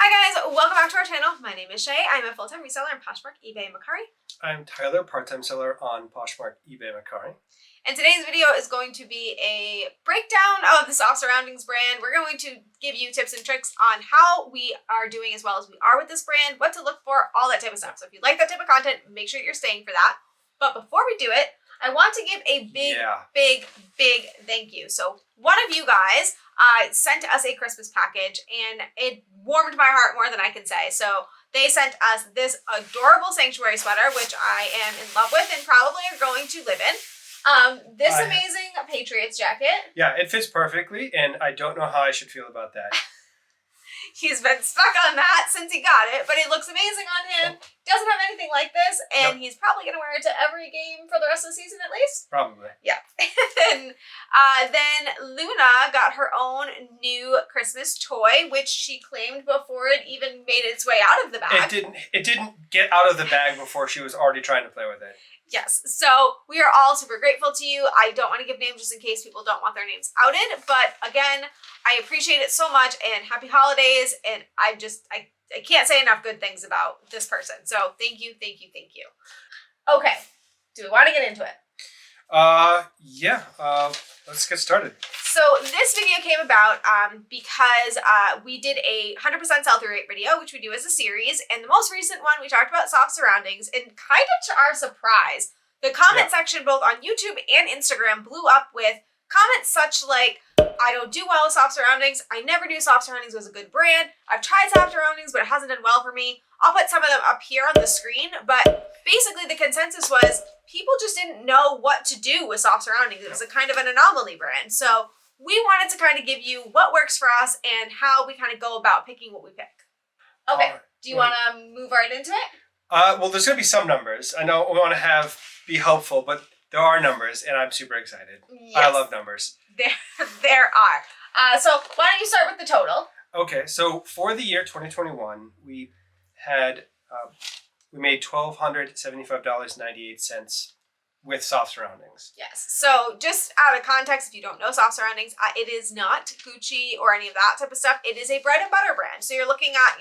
Hi guys, welcome back to our channel. My name is Shay. I'm a full-time reseller on Poshmark, eBay, and Mercari. I'm Tyler, part-time seller on Poshmark, eBay, and Mercari. And today's video is going to be a breakdown of the Soft Surroundings brand. We're going to give you tips and tricks on how we are doing as well as we are with this brand, what to look for, all that type of stuff. So if you like that type of content, make sure you're staying for that. But before we do it, I want to give a big thank you. So one of you guys sent us a Christmas package and it warmed my heart more than I can say. So they sent us this adorable sanctuary sweater, which I am in love with and probably are going to live in. This amazing Patriots jacket. Yeah, it fits perfectly, and I don't know how I should feel about that. He's been stuck on that since he got it, but it looks amazing on him. Doesn't have anything like this, and he's probably going to wear it to every game for the rest of the season at least. Probably. Yeah. Then Luna got her own new Christmas toy, which she claimed before it even made its way out of the bag. It didn't get out of the bag before she was already trying to play with it. Yes, so we are all super grateful to you. I don't want to give names just in case people don't want their names outed, but again, I appreciate it so much, and happy holidays, and I can't say enough good things about this person, so thank you. Okay, do we want to get into it? Yeah, let's get started. So this video came about because we did a 100% sell-through rate video, which we do as a series, and the most recent one we talked about soft surroundings, and kind of to our surprise, the comment section both on YouTube and Instagram blew up with comments such like, I don't do well with soft surroundings, I never knew soft surroundings was a good brand, I've tried soft surroundings but it hasn't done well for me. I'll put some of them up here on the screen, but basically the consensus was people just didn't know what to do with soft surroundings. It was a kind of an anomaly brand. So we wanted to kind of give you what works for us and how we kind of go about picking what we pick. Okay, do you want to move right into it? Well, there's going to be some numbers. I know we want to be helpful, but there are numbers, and I'm super excited. Yes. I love numbers. There are. So why don't you start with the total? Okay, so for the year 2021, we made $1,275.98 with soft surroundings. Yes. So just out of context, if you don't know soft surroundings, it is not Gucci or any of that type of stuff. It is a bread and butter brand. So you're looking at,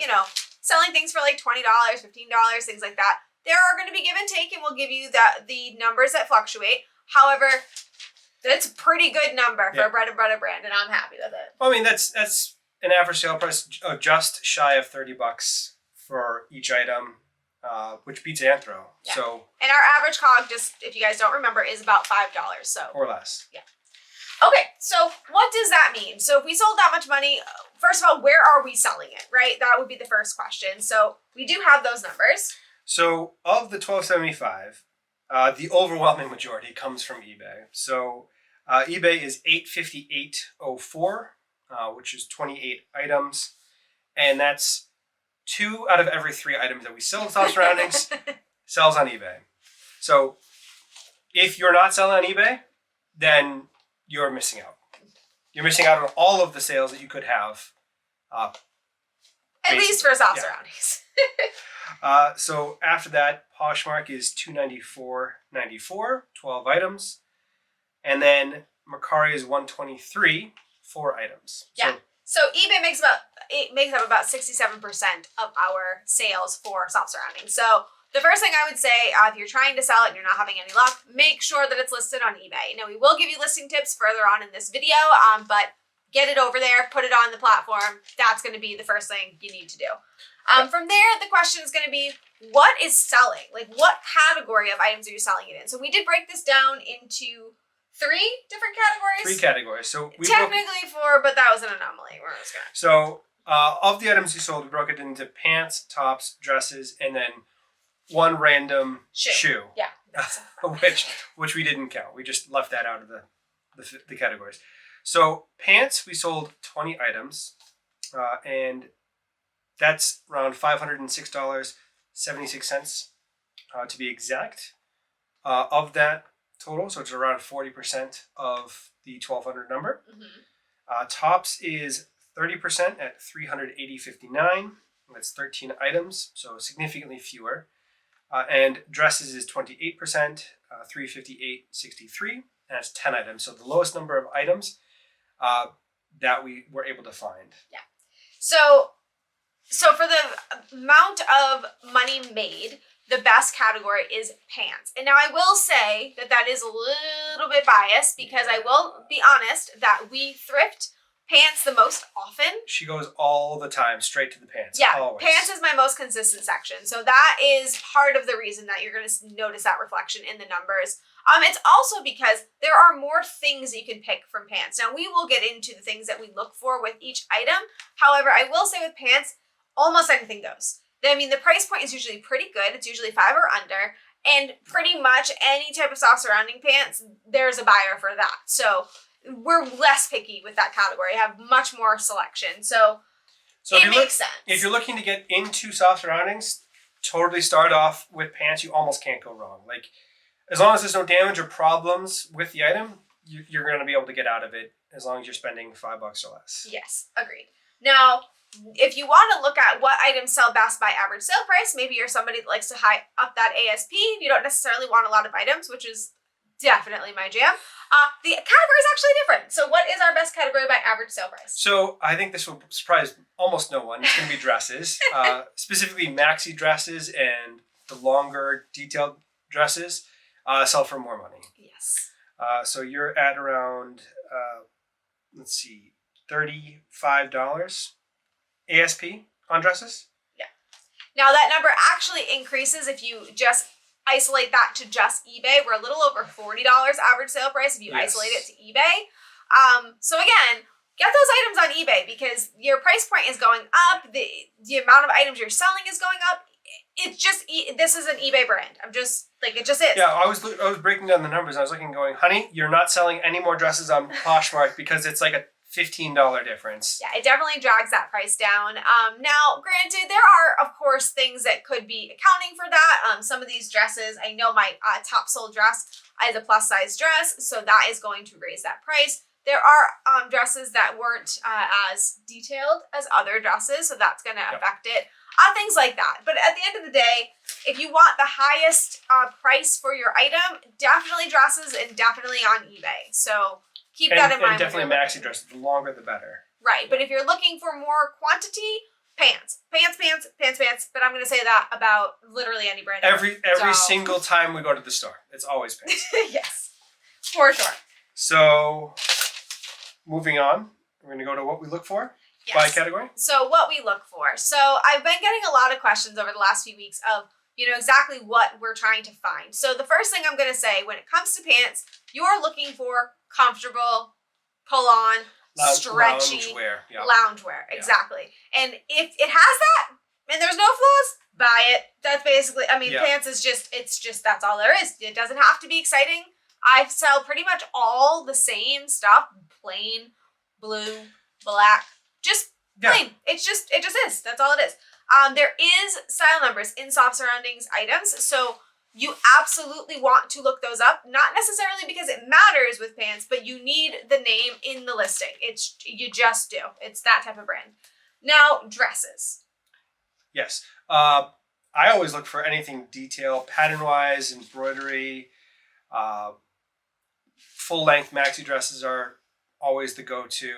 selling things for like $20, $15, things like that. There are going to be give and take, and we'll give you the numbers that fluctuate. However, that's a pretty good number for a bread and butter brand, and I'm happy with it. I mean, that's an average sale price of just shy of $30 for each item. Which beats Anthro. Yeah. So, and our average COG, just if you guys don't remember, is about $5. So or less. Yeah. Okay, so what does that mean? So if we sold that much money, first of all, where are we selling it, right? That would be the first question. So we do have those numbers. So of the $1,275, the overwhelming majority comes from eBay. So eBay is $858.04, which is 28 items, and that's 2 out of every 3 items that we sell in soft surroundings sells on eBay. So if you're not selling on eBay, then you're missing out. You're missing out on all of the sales that you could have. At least for soft surroundings. So after that, Poshmark is $294.94, 12 items. And then Mercari is $123, 4 items. Yeah. So eBay makes up about 67% of our sales for soft surroundings. So the first thing I would say, if you're trying to sell it and you're not having any luck, make sure that it's listed on eBay. Now, we will give you listing tips further on in this video, but get it over there, put it on the platform. That's going to be the first thing you need to do. From there, the question is going to be, what is selling? Like, what category of items are you selling it in? So we did break this down into 3 different categories? 3 categories. So we technically 4, but that was an anomaly. So of the items we sold, we broke it into pants, tops, dresses, and then one random shoe. Yeah. which we didn't count. We just left that out of the categories. So pants, we sold 20 items, and that's around $506.76 to be exact. Of that total, so it's around 40% of the 1,200 number. Mm-hmm. Tops is 30% at $380.59. That's 13 items, so significantly fewer. And dresses is 28%, $358.63. That's 10 items, so the lowest number of items that we were able to find. Yeah. So So for the amount of money made, the best category is pants. And now I will say that that is a little bit biased because I will be honest that we thrift pants the most often. She goes all the time straight to the pants. Yeah, always. Pants is my most consistent section. So that is part of the reason that you're going to notice that reflection in the numbers. It's also because there are more things that you can pick from pants. Now we will get into the things that we look for with each item. However, I will say with pants, almost anything goes. I mean, the price point is usually pretty good. It's usually $5 or under. And pretty much any type of soft surrounding pants, there's a buyer for that. So we're less picky with that category. I have much more selection. So it makes sense. If you're looking to get into soft surroundings, totally start off with pants. You almost can't go wrong. Like, as long as there's no damage or problems with the item, you're going to be able to get out of it as long as you're spending $5 or less. Yes, agreed. Now, if you want to look at what items sell best by average sale price, maybe you're somebody that likes to high up that ASP. You don't necessarily want a lot of items, which is definitely my jam. The category is actually different. So what is our best category by average sale price? So I think this will surprise almost no one. It's going to be dresses, specifically maxi dresses and the longer detailed dresses sell for more money. Yes. So you're at around, let's see, $35 ASP on dresses. Yeah. Now that number actually increases if you just isolate that to just eBay. We're a little over $40 average sale price if you isolate it to eBay. So again, get those items on eBay because your price point is going up. The amount of items you're selling is going up. It's just, this is an eBay brand. I'm just, like, it just is. Yeah, I was breaking down the numbers. I was looking going, honey, you're not selling any more dresses on Poshmark because it's like a $15 difference. Yeah, it definitely drags that price down. Now, granted, there are, of course, things that could be accounting for that. Some of these dresses, I know my top sold dress is a plus size dress, so that is going to raise that price. There are dresses that weren't as detailed as other dresses, so that's going to affect it. Things like that. But at the end of the day, if you want the highest price for your item, definitely dresses and definitely on eBay. So keep that in mind. And definitely maxi dresses. The longer, the better. Right. But if you're looking for more quantity, pants. But I'm going to say that about literally any brand. Every single time we go to the store, it's always pants. Yes, for sure. So moving on, we're going to go to what we look for. By category? So what we look for. So I've been getting a lot of questions over the last few weeks of, exactly what we're trying to find. So the first thing I'm going to say, when it comes to pants, you are looking for comfortable, pull-on, stretchy, loungewear. Exactly. And if it has that, and there's no flaws, buy it. That's basically, pants is just, that's all there is. It doesn't have to be exciting. I sell pretty much all the same stuff, plain, blue, black, just plain. It just is. That's all it is. There is style numbers in soft surroundings items, so you absolutely want to look those up. Not necessarily because it matters with pants, but you need the name in the listing. You just do. It's that type of brand. Now, dresses. Yes. I always look for anything detail, pattern-wise, embroidery. Full-length maxi dresses are always the go-to,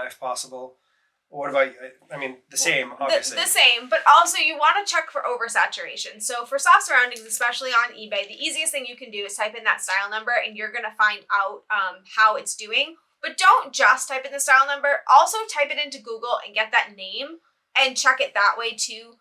if possible. What about, the same, obviously. The same, but also you want to check for oversaturation. So for soft surroundings, especially on eBay, the easiest thing you can do is type in that style number and you're going to find out how it's doing. But don't just type in the style number. Also type it into Google and get that name and check it that way too.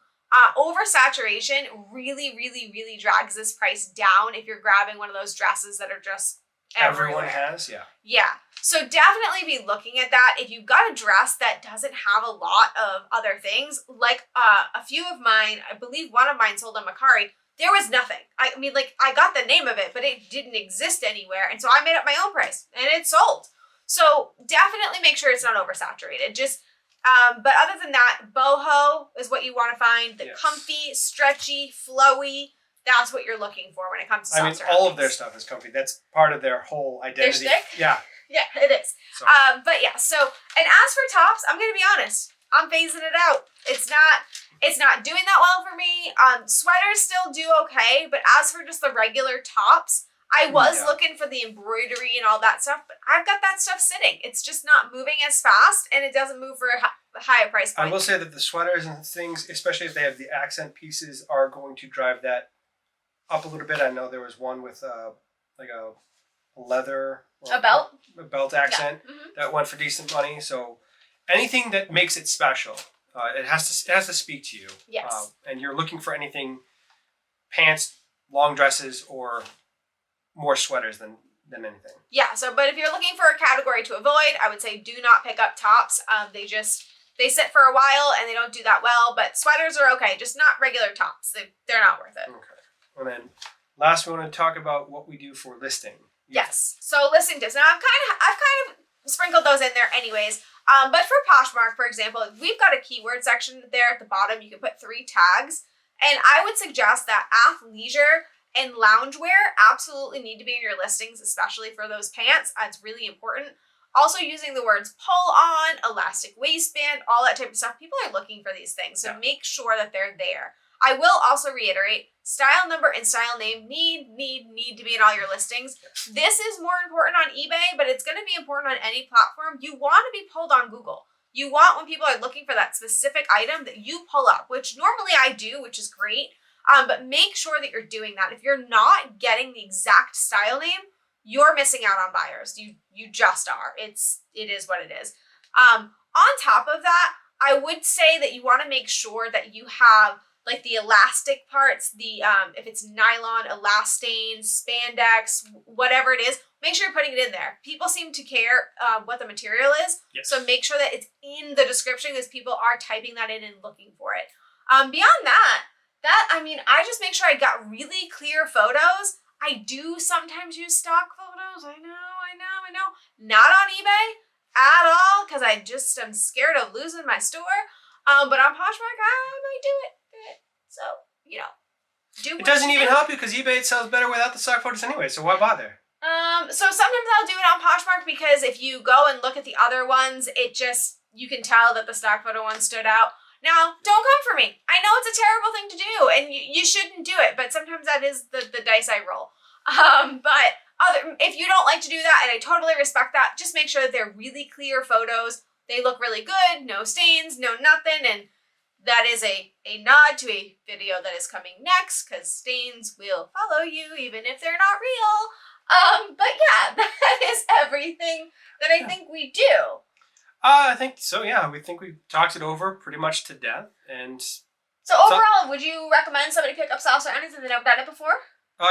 Oversaturation really, really, really drags this price down if you're grabbing one of those dresses that are just everywhere. Everyone has, yeah. Yeah. So definitely be looking at that. If you've got a dress that doesn't have a lot of other things, like a few of mine, I believe one of mine sold on Macari, there was nothing. I got the name of it, but it didn't exist anywhere. And so I made up my own price and it sold. So definitely make sure it's not oversaturated. Just, but other than that, boho is what you want to find. The comfy, stretchy, flowy. That's what you're looking for when it comes to soft surroundings. All of their stuff is comfy. That's part of their whole identity. Their stick? Yeah. Yeah, it is. So. And as for tops, I'm going to be honest. I'm phasing it out. It's not doing that well for me. Sweaters still do okay, but as for just the regular tops, I was looking for the embroidery and all that stuff, but I've got that stuff sitting. It's just not moving as fast, and it doesn't move for higher price point. I will say that the sweaters and things, especially if they have the accent pieces, are going to drive that up a little bit. I know there was one with like a leather, a belt accent that went for decent money. So anything that makes it special, it has to speak to you. Yes. And you're looking for anything, pants, long dresses, or more sweaters than anything. Yeah. So, but if you're looking for a category to avoid, I would say do not pick up tops. They sit for a while and they don't do that well. But sweaters are okay, just not regular tops. They're not worth it. Okay. And then last, we want to talk about what we do for listing. Yes. So listing tips. Now I've kind of sprinkled those in there anyways. But for Poshmark, for example, we've got a keyword section there at the bottom. You can put 3 tags. And I would suggest that athleisure and loungewear absolutely need to be in your listings, especially for those pants. It's really important. Also using the words pull on, elastic waistband, all that type of stuff. People are looking for these things, so make sure that they're there. I will also reiterate, style number and style name need to be in all your listings. This is more important on eBay, but it's going to be important on any platform. You want to be pulled on Google. You want, when people are looking for that specific item, that you pull up, which normally I do, which is great. But make sure that you're doing that. If you're not getting the exact style name, you're missing out on buyers. You just are. It is what it is. On top of that, I would say that you want to make sure that you have like the elastic parts, if it's nylon, elastane, spandex, whatever it is, make sure you're putting it in there. People seem to care what the material is, so make sure that it's in the description because people are typing that in and looking for it. Beyond that, I just make sure I got really clear photos. I do sometimes use stock photos. I know. Not on eBay at all because I'm scared of losing my store. But on Poshmark, I might do it. So, do it doesn't even help you because eBay sells better without the stock photos anyway, so why bother? So sometimes I'll do it on Poshmark because if you go and look at the other ones, you can tell that the stock photo one stood out. Now, don't come for me. I know it's a terrible thing to do and you shouldn't do it, but sometimes that is the dice I roll. If you don't like to do that, and I totally respect that, just make sure that they're really clear photos. They look really good, no stains, no nothing, and that is a nod to a video that is coming next, because stains will follow you even if they're not real. But yeah, that is everything that I think we do. I think so, yeah. We think we've talked it over pretty much to death. And so overall, would you recommend somebody pick up Salsa or anything they've never done it before?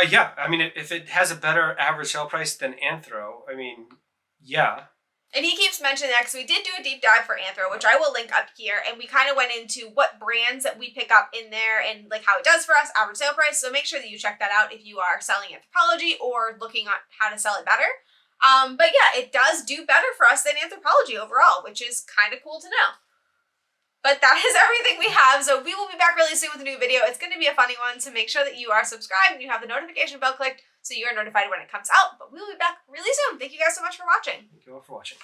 Yeah. I mean, if it has a better average sale price than Anthro, yeah. And he keeps mentioning that because we did do a deep dive for Anthro, which I will link up here, and we kind of went into what brands that we pick up in there and like how it does for us, average sale price. So make sure that you check that out if you are selling Anthropologie or looking at how to sell it better. But yeah, it does do better for us than Anthropologie overall, which is kind of cool to know. But that is everything we have. So we will be back really soon with a new video. It's going to be a funny one, so make sure that you are subscribed and you have the notification bell clicked so you are notified when it comes out. But we will be back really soon. Thank you guys so much for watching. Thank you all for watching.